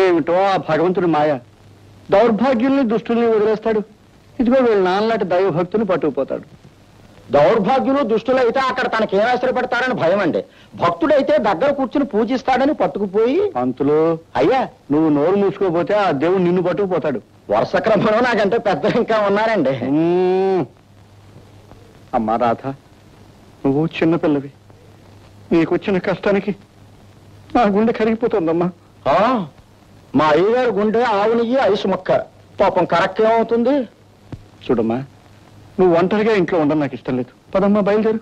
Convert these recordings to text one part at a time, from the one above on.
ఏమిటో ఆ భగవంతుడి మాయ, దౌర్భాగ్యుల్ని దుష్టుల్ని వదిలేస్తాడు. ఇదిగో వీళ్ళ నాన్నలాంటి దైవభక్తుని పట్టుకుపోతాడు. దౌర్భాగ్యులు దుష్టులైతే అక్కడ తనకేం ఆశ్రయపడతారని భయం అండి. భక్తుడైతే దగ్గర కూర్చుని పూజిస్తాడని పట్టుకుపోయి, పంతులు అయ్యా నువ్వు నోరు మూసుకోపోతే ఆ దేవుడు నిన్ను పట్టుకుపోతాడు. వరుస క్రమంలో నాకంటే పెద్దలు ఇంకా ఉన్నారండి. అమ్మా రాధ, నువ్వు చిన్నపిల్లవి, నీకొచ్చిన కష్టానికి నా గుండె కరిగిపోతుందమ్మా. మా అయ్యగారు గుండె ఆవు నెయ్యి ఐసు మొక్క, పాపం కరెక్ట్ ఏమవుతుంది. చూడమ్మా, నువ్వు ఒంటరిగా ఇంట్లో ఉండడం నాకు ఇష్టం లేదు. పదమ్మా బయలుదేరు.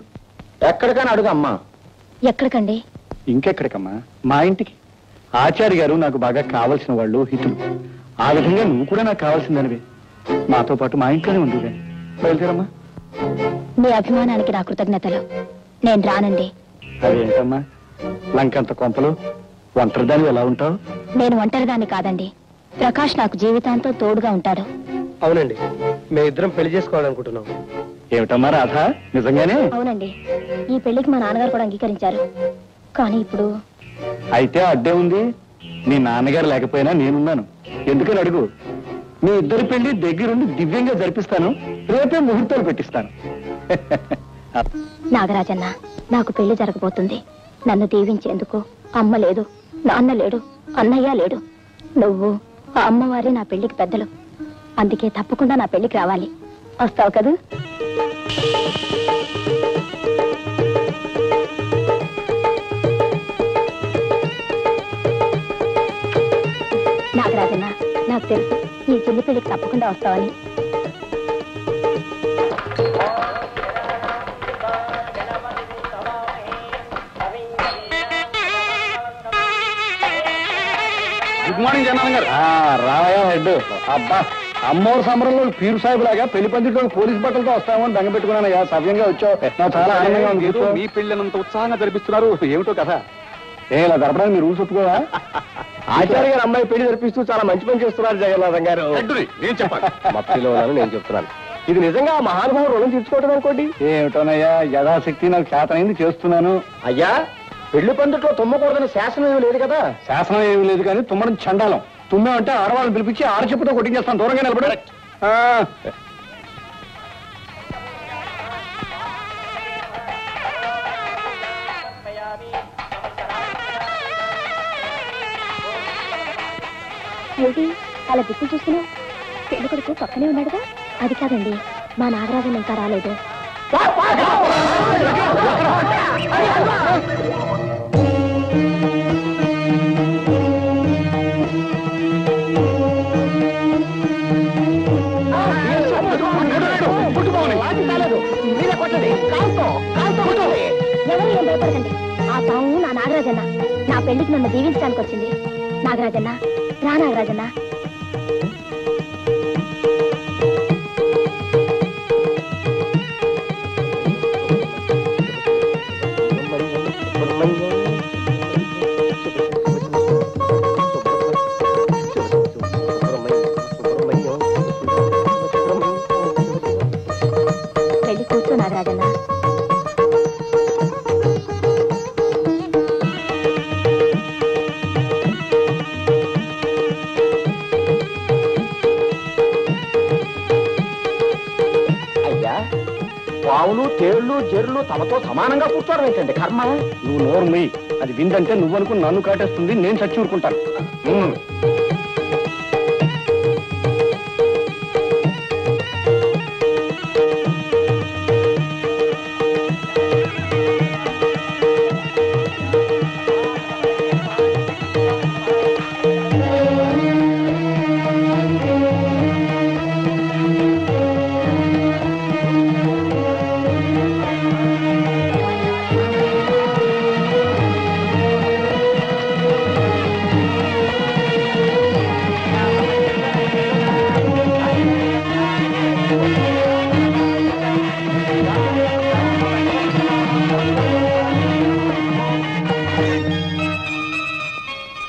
ఎక్కడికైనా అడుగమ్మా. ఎక్కడికండి? ఇంకెక్కడికమ్మా, మా ఇంటికి. ఆచార్య గారు నాకు బాగా కావలసిన వాళ్ళు, హితులు. ఆ విధంగా నువ్వు కూడా నాకు కావాల్సిందనివే. మాతో పాటు మా ఇంట్లోనే ఉంది. బయలుదేరమ్మా. మీ అభిమానానికి నా కృతజ్ఞతలు. నేను రానండి. అదేంటమ్మా లంకంత కొంపలు, ఒంటరిదాన్ని ఎలా ఉంటావు? నేను ఒంటరిదాన్ని కాదండి, ప్రకాష్ నాకు జీవితాంతం తోడుగా ఉంటాడు. అవునండి, మేమిద్దరం పెళ్లి చేసుకోవాలనుకుంటున్నాం. ఏమిటమ్మా రాధా, నిజంగానే? అవునండి, ఈ పెళ్లికి మా నాన్నగారు కూడా అంగీకరించారు. కానీ ఇప్పుడు అయితే అడ్డే ఉంది. నీ నాన్నగారు లేకపోయినా నేనున్నాను. ఎందుకని అడుగు. మీ ఇద్దరి పెళ్లి దగ్గరుండి దివ్యంగా జరిపిస్తాను. రేపే ముహూర్తాలు పెట్టిస్తాను. నాగరాజన్న, నాకు పెళ్లి జరగబోతుంది. నన్ను దీవించేందుకు అమ్మ లేదు, నాన్న లేడు, అన్నయ్య లేడు. నువ్వు ఆ అమ్మవారి నా పెళ్లికి పెద్దలు. అందుకే తప్పకుండా నా పెళ్లికి రావాలి. వస్తావు కదూ? నాగరాజన్న, నాకు తెలుసు ఈ చెల్లి పెళ్లికి తప్పకుండా వస్తావని. గుడ్ మార్నింగ్ జనార్దన్ గారు. రావయా హెడ్. అబ్బా, అమ్మోరు సంబరంలో పీరు సాహిబ్ లాగా పెళ్లి పందిట్లో పోలీస్ బట్టలతో వస్తామని దంగ పెట్టుకున్నానయ్యా. సవ్యంగా వచ్చావు, నాకు చాలా ఆనందంగా ఉంది. మీ పెళ్ళినంత ఉత్సాహంగా జరిపిస్తున్నారు, ఏమిటో కదా. ఇలా జరపడానికి మీరు రూల్స్ ఒప్పుకోవా? ఆచార్య గారు అమ్మాయి పెళ్లి జరిపిస్తూ చాలా మంచి పని చేస్తున్నారు జగన్నాథం గారు. నేను చెప్పాను, మత్తిలో నేను చెప్తున్నాను. ఇది నిజంగా మహానుభావుడు రుణం తీర్చుకోవటం అనుకోండి. ఏమిటోనయ్యా, యథాశక్తి నాకు చేతనైంది చేస్తున్నాను. అయ్యా, పెళ్లి పందిట్లో తుమ్మకూడదని శాసనం ఏమి లేదు కదా. శాసనం ఏమి లేదు కానీ తుమ్మడం చండాలం. తుమ్మామంటే ఆడవాళ్ళని పిలిపించి ఆడచెప్పుతో కొట్టించేస్తాను. దూరంగా నిలబడి. ఏంటి అలా దిక్కు చూస్తున్నావు? పెళ్లి కొడుకు పక్కనే ఉన్నాడుగా. అది కాదండి, మా నాగరాజన్ ఇంకా రాలేదు. ఎవరు ఏం భయపడకండి. ఆ పాము నా నాగరాజన్న. నా పెళ్లికి నన్ను దీవించడానికి వచ్చింది. నాగరాజన్న, రా నాగరాజన్న. పెళ్లి కూర్చో నాగరాజన్న. పావులు, తేళ్లు, జెర్లు తమతో సమానంగా కూర్చోవడం ఏంటండి కర్మ. నువ్వు నోరు మీ, అది విందంటే నువ్వనుకుని నన్ను కాటేస్తుంది. నేను చచ్చి ఊరుకుంటాను.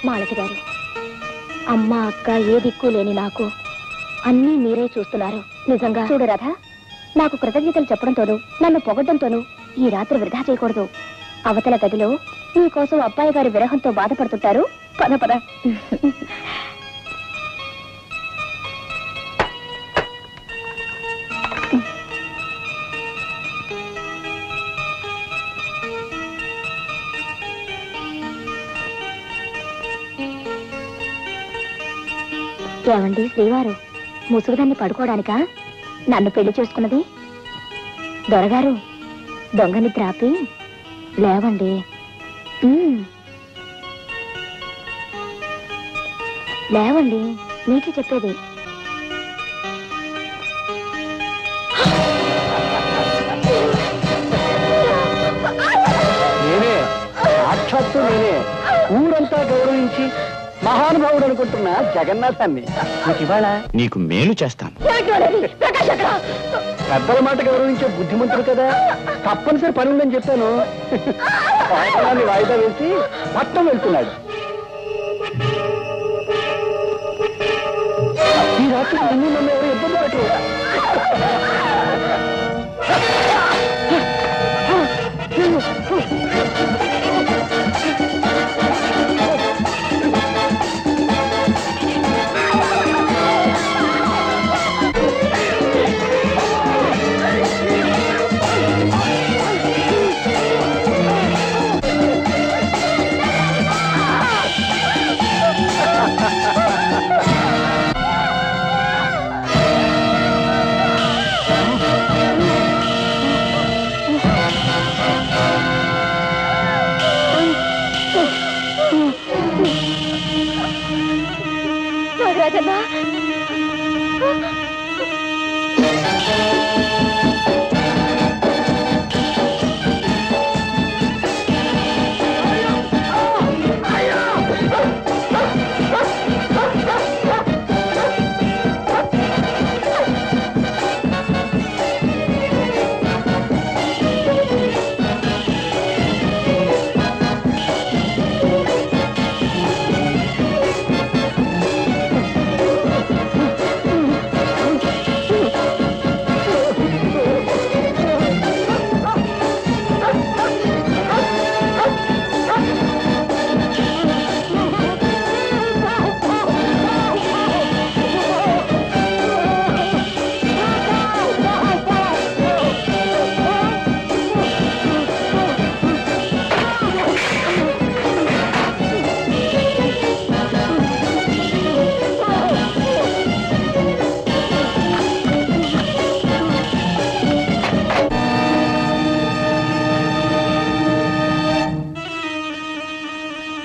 మాలతి గారు, అమ్మ అక్క ఏ దిక్కు లేని నాకు అన్నీ మీరే చూస్తున్నారు. నిజంగా చూడు రాధా, నాకు కృతజ్ఞతలు చెప్పడంతోనూ నన్ను పొగడ్డంతోనూ ఈ రాత్రి వృధా చేయకూడదు. అవతల గదిలో మీకోసం అబ్బాయి గారి విరహంతో బాధపడుతుంటారు. పద పద. ఏమండి శ్రీవారు, ముసుగుదాన్ని పడుకోవడానికా నన్ను పెళ్లి చేసుకున్నది? దొరగారు, దొంగ నిద్ర ఆపి లేవండి. లేవండి, నీకే చెప్పేది. నేనే, సాక్షాత్తు నేనే, ఊరంతా గౌరవించి మహానుభావుడు అనుకుంటున్న జగన్నాథాన్ని ఇవాళ నీకు మేలు చేస్తాను. పెద్దల మాట గౌరవించే బుద్ధిమంతుడు కదా, తప్పనిసరి పని ఉందని చెప్పాను. వాయిదా వేసి పట్టణం వెళ్తున్నాడు. ఈ రాత్రి నిన్ను నన్ను ఎవరు ఇబ్బంది పెట్టరు.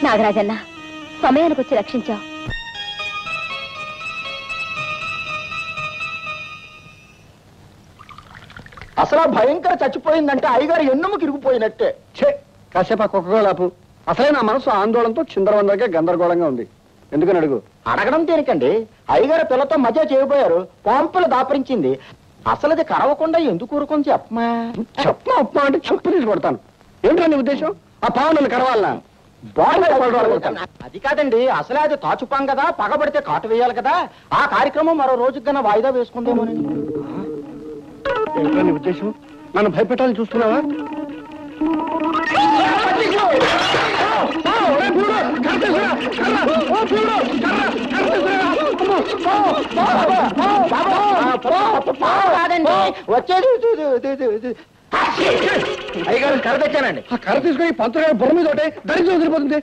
నాగరాజన్న, సమయానికి వచ్చి రక్షించావు. అసలు భయంకర చచ్చిపోయిందంటే అయ్యగారు ఎన్నుముకి ఇరిగిపోయినట్టే. కాసేపు ఆ కుక్కగోలాపు. అసలే నా మనసు ఆందోళనతో చిందరవందరగా గందరగోళంగా ఉంది. ఎందుకని అడుగు. అడగడం దేనికండి? అయ్యగారు పిల్లతో మధ్య చేయబోయారు, పాంపులు దాపరించింది. అసలు అది కరవకుండా ఎందుకు ఊరుకొని చెప్పమా? ఉప్మా అంటే చెప్పు తీసి కొడతాను. ఏంటో నీ ఉద్దేశం? ఆ పావు నన్ను కరవాలనా? అది కాదండి, అసలే అది తాచుపాం కదా, పగబడితే కాటు వేయాలి కదా. ఆ కార్యక్రమం మరో రోజుకి కన్నా వాయిదా వేసుకుందేమోనండి. ఏంటో నీ ఉద్దేశం? నన్ను భయపెట్టాలని చూస్తున్నావా? వచ్చేది అయ్యగారు కర్ర తెచ్చానండి. ఆ కర్ర తీసుకొని పంతులు గారి బుర్ర మీద ఒకటే దరిద్రం వదిలిపోతుంది.